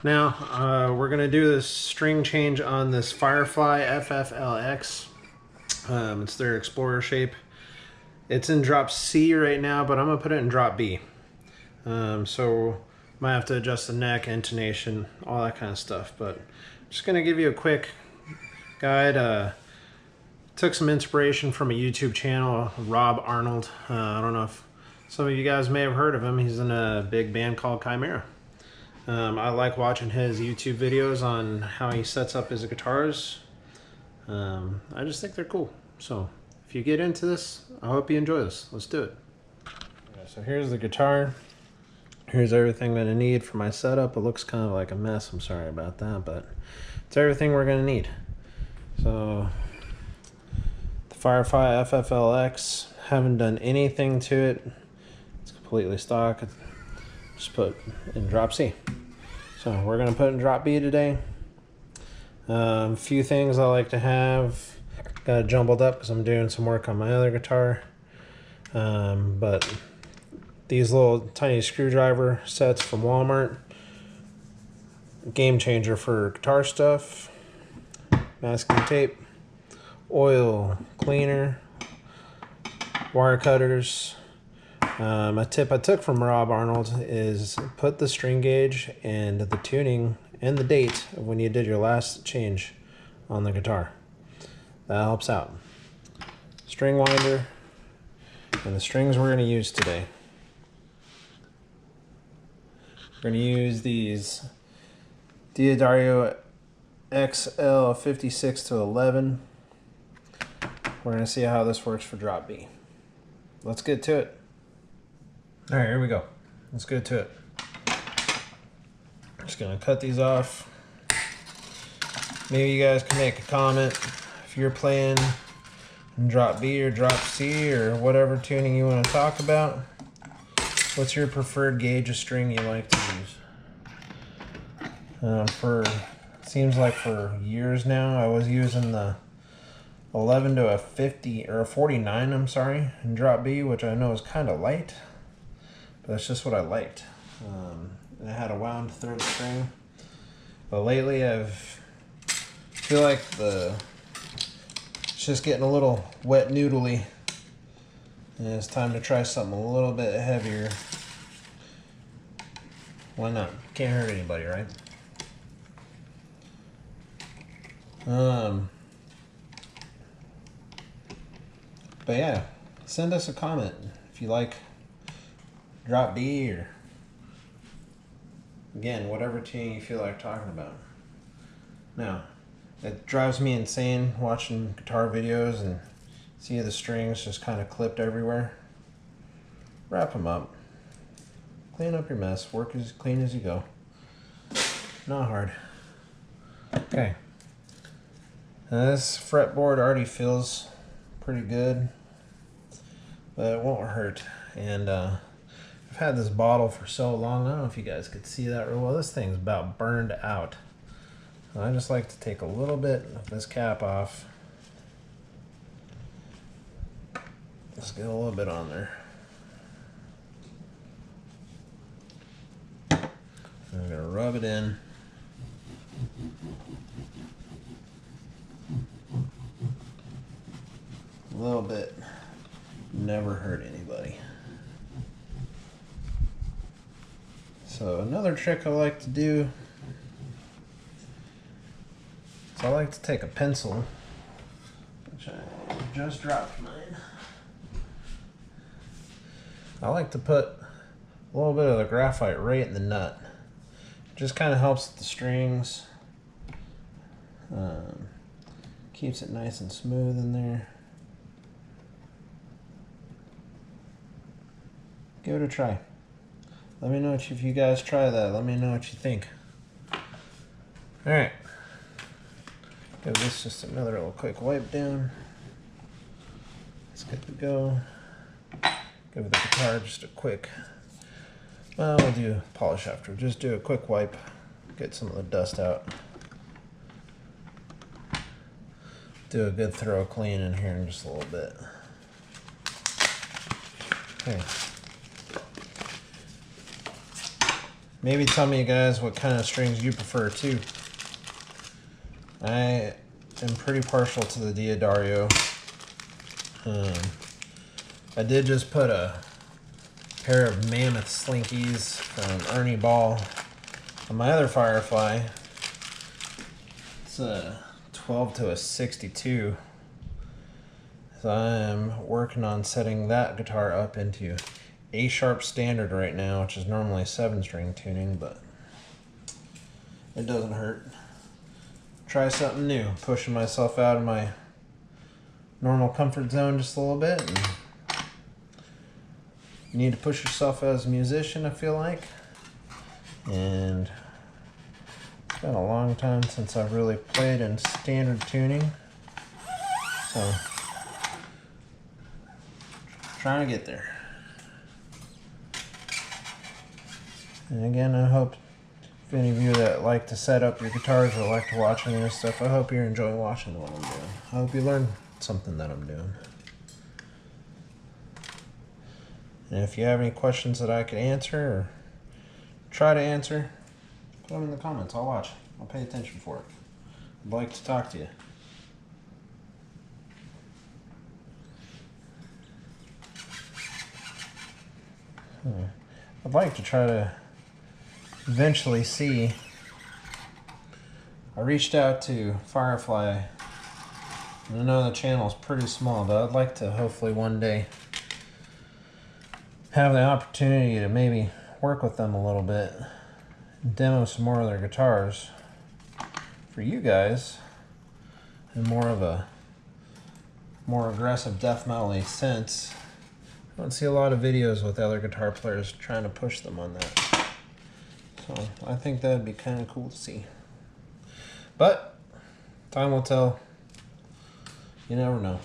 Now, we're going to do this string change on this Firefly FFLX. It's their Explorer shape. It's in drop C right now, but I'm going to put it in drop B. So might have to adjust the neck, intonation, all that kind of stuff. But I'm just going to give you a quick guide. Took some inspiration from a YouTube channel, Rob Arnold. I don't know if some of you guys may have heard of him. He's in a big band called Chimera. I like watching his YouTube videos on how he sets up his guitars. I just think they're cool. So if you get into this, I hope you enjoy this. Let's do it. So here's the guitar. Here's everything that I need for my setup. It looks kind of like a mess. I'm sorry about that, but it's everything we're going to need. So the Firefly FFLX, haven't done anything to it. It's completely stock. Just put in drop C. So we're going to put in drop B today. A few things I like to have. Got it jumbled up because I'm doing some work on my other guitar. But these little tiny screwdriver sets from Walmart. Game changer for guitar stuff. Masking tape. Oil cleaner. Wire cutters. A tip I took from Rob Arnold is put the string gauge and the tuning and the date of when you did your last change on the guitar. That helps out. String winder and the strings we're going to use today. We're going to use these Diodario XL 56 to 11. We're going to see how this works for drop B. Let's get to it. All right, here we go. Let's get to it. Just gonna cut these off. Maybe you guys can make a comment if you're playing in drop B or drop C or whatever tuning you want to talk about. What's your preferred gauge of string you like to use? Seems like for years now I was using the 11 to a 50 or a 49, I'm sorry, in drop B, which I know is kind of light. That's just what I liked. I had a wound third string, but lately feel like it's just getting a little wet noodly, and it's time to try something a little bit heavier. Why not? Can't hurt anybody, right? But yeah, send us a comment if you like drop B or, again, whatever tune you feel like talking about. Now, it drives me insane watching guitar videos and see the strings just kind of clipped everywhere. Wrap them up. Clean up your mess. Work as clean as you go. Not hard. Okay. Now this fretboard already feels pretty good, but it won't hurt. And I've had this bottle for so long, I don't know if you guys could see that real well. This thing's about burned out. I just like to take a little bit of this cap off. Let's get a little bit on there. I'm gonna rub it in. A little bit. Never hurt anybody. So another trick I like to do is I like to take a pencil, which I just dropped mine. I like to put a little bit of the graphite right in the nut. It just kind of helps the strings. Keeps it nice and smooth in there. Give it a try. Let me know if you guys try that. Let me know what you think. Alright. Give this just another little quick wipe down. It's good to go. Give the guitar just a quick, well, we'll do polish after. Just do a quick wipe. Get some of the dust out. Do a good thorough clean in here in just a little bit. Okay. Maybe tell me, guys, what kind of strings you prefer too. I am pretty partial to the Diodario. I did just put a pair of Mammoth Slinkies from Ernie Ball on my other Firefly. It's a 12 to a 62. So I'm working on setting that guitar up into A sharp standard right now, which is normally 7-string tuning, but it doesn't hurt. Try something new, pushing myself out of my normal comfort zone just a little bit. And you need to push yourself as a musician, I feel like. And it's been a long time since I've really played in standard tuning. So, trying to get there. And again, I hope if any of you that like to set up your guitars or like to watch any of this stuff, I hope you're enjoying watching what I'm doing. I hope you learn something that I'm doing. And if you have any questions that I could answer or try to answer, put them in the comments. I'll watch. I'll pay attention for it. I'd like to talk to you. I'd like to try to eventually see. I reached out to Firefly. I know the channel's pretty small, but I'd like to hopefully one day have the opportunity to maybe work with them a little bit, demo some more of their guitars for you guys in more of a more aggressive death metal-y sense. I don't see a lot of videos with other guitar players trying to push them on that. So I think that'd be kind of cool to see. But time will tell. You never know.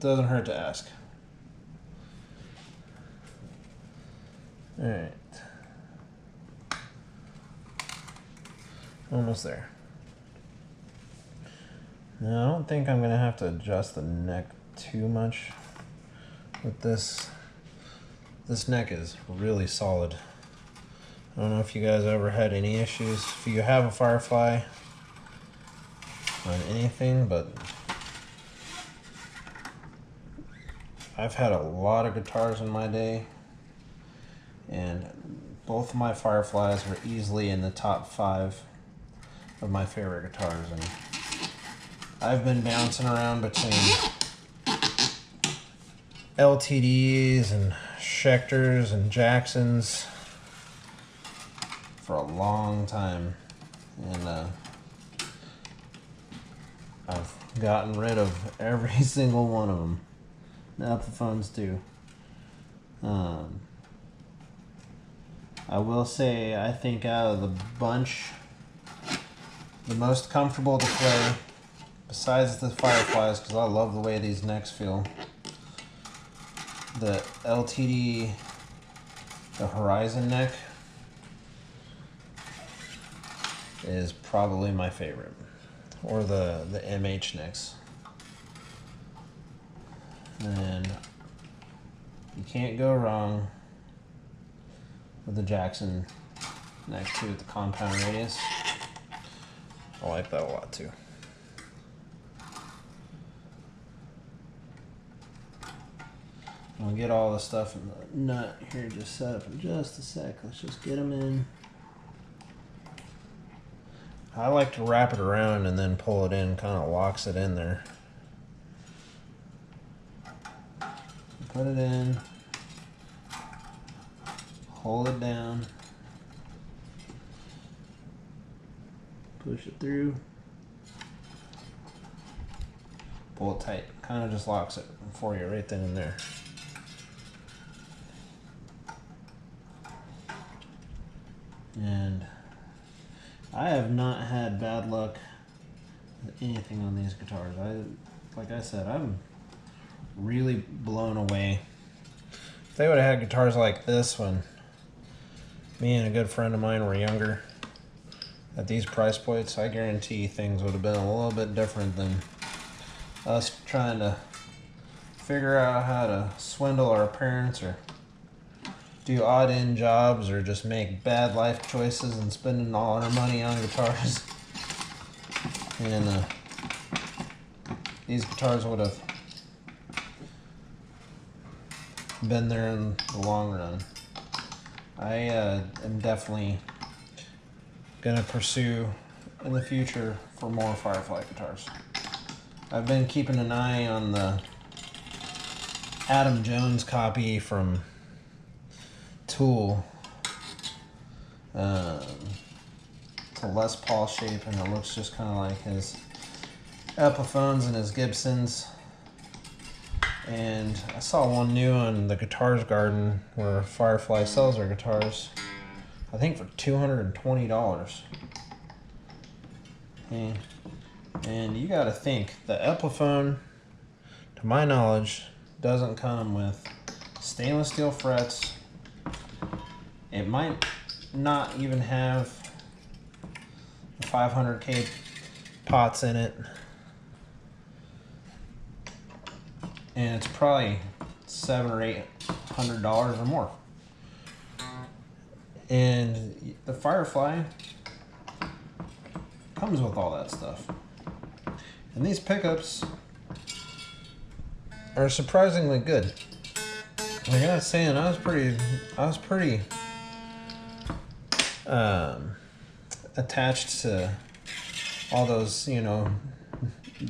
Doesn't hurt to ask. Alright. Almost there. Now I don't think I'm going to have to adjust the neck too much with this. This neck is really solid. I don't know if you guys ever had any issues. If you have a Firefly on anything, but I've had a lot of guitars in my day, and both of my Fireflies were easily in the top 5 of my favorite guitars. And I've been bouncing around between LTDs and Schecters and Jacksons for a long time, and I've gotten rid of every single one of them. The Epiphones too. I will say, I think out of the bunch, the most comfortable to play, besides the Fireflies, because I love the way these necks feel, the LTD, the Horizon neck, is probably my favorite. Or the MH necks. And you can't go wrong with the Jackson neck too, with the compound radius. I like that a lot too. I'll get all the stuff in the nut here just set up in just a sec. Let's just get them in. I like to wrap it around and then pull it in, kind of locks it in there. Put it in, hold it down, push it through, pull it tight. Kind of just locks it for you right then and there. And I have not had bad luck with anything on these guitars. Like I said, I'm really blown away. If they would have had guitars like this when me and a good friend of mine were younger, at these price points, I guarantee things would have been a little bit different than us trying to figure out how to swindle our parents or do odd end jobs or just make bad life choices and spending all our money on guitars. And these guitars would have been there in the long run. I am definitely gonna pursue in the future for more Firefly guitars. I've been keeping an eye on the Adam Jones copy from Tool. It's a Les Paul shape and it looks just kind of like his Epiphones and his Gibsons. And I saw one new on the Guitars Garden where Firefly sells their guitars, I think for $220. And you gotta think, the Epiphone, to my knowledge, doesn't come with stainless steel frets. It might not even have 500K pots in it. And it's probably $700 or $800 or more. And the Firefly comes with all that stuff. And these pickups are surprisingly good. Like I was saying, I was pretty attached to all those, you know,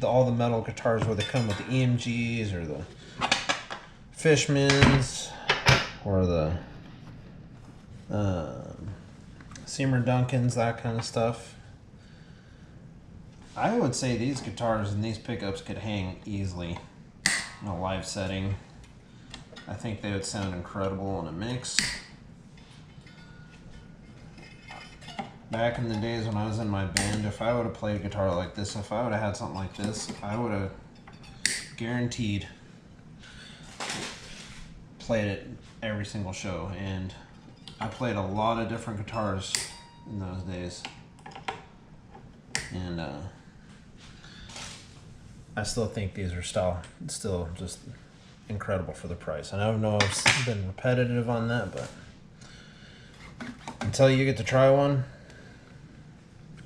all the metal guitars where they come with the EMGs or the Fishmans or the Seymour Duncans, that kind of stuff. I would say these guitars and these pickups could hang easily in a live setting. I think they would sound incredible in a mix. Back in the days when I was in my band, if I would have played a guitar like this, if I would have had something like this, I would have guaranteed played it every single show. And I played a lot of different guitars in those days. And I still think these are still just incredible for the price. And I don't know if I've been repetitive on that, but until you get to try one,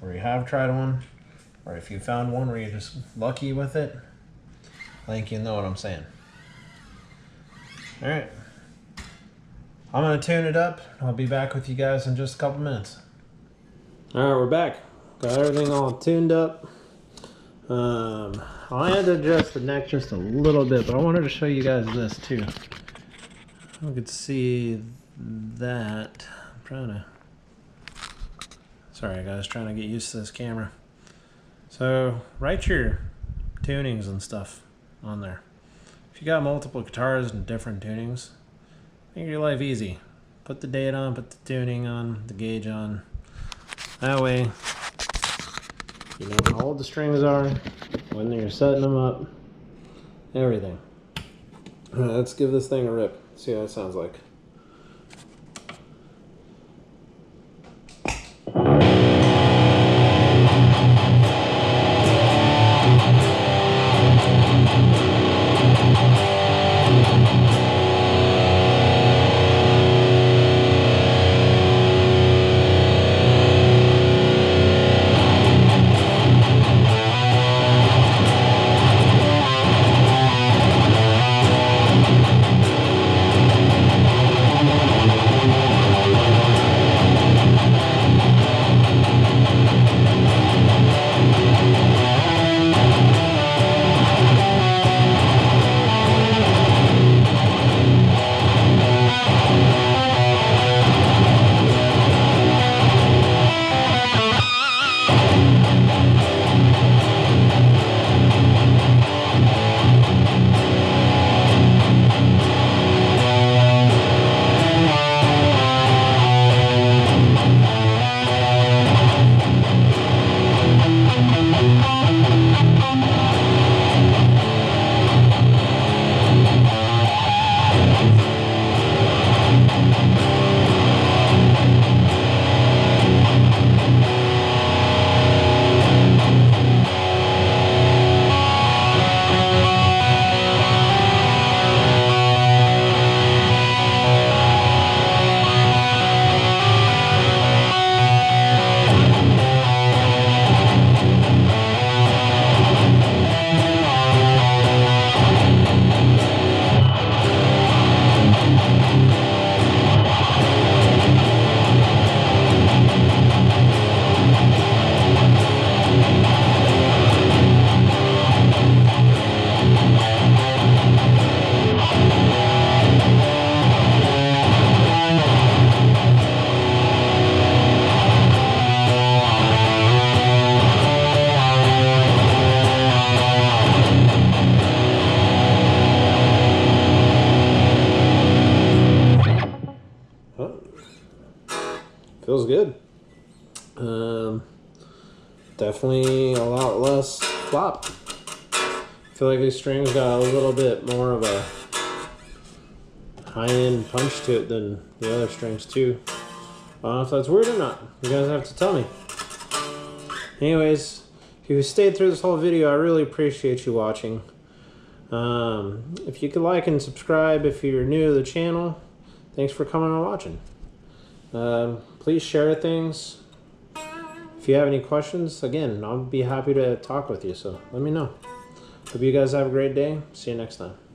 or you have tried one, or if you found one where you're just lucky with it, I think you know what I'm saying. Alright, I'm going to tune it up. I'll be back with you guys in just a couple minutes. Alright, we're back. Got everything all tuned up. I had to adjust the neck just a little bit, but I wanted to show you guys this too. You could see that. I'm trying to... Sorry guys, trying to get used to this camera. So, write your tunings and stuff on there. If you got multiple guitars and different tunings, make your life easy. Put the date on, put the tuning on, the gauge on. That way, you know how old the strings are, when you're setting them up, everything. Let's give this thing a rip, see how it sounds like. definitely a lot less flop. I feel like these strings got a little bit more of a high-end punch to it than the other strings too. I don't know if that's weird or not. You guys have to tell me. Anyways, if you stayed through this whole video, I really appreciate you watching. If you could like and subscribe if you're new to the channel, thanks for coming and watching. Please share things. If you have any questions, again, I'll be happy to talk with you, so let me know. Hope you guys have a great day. See you next time.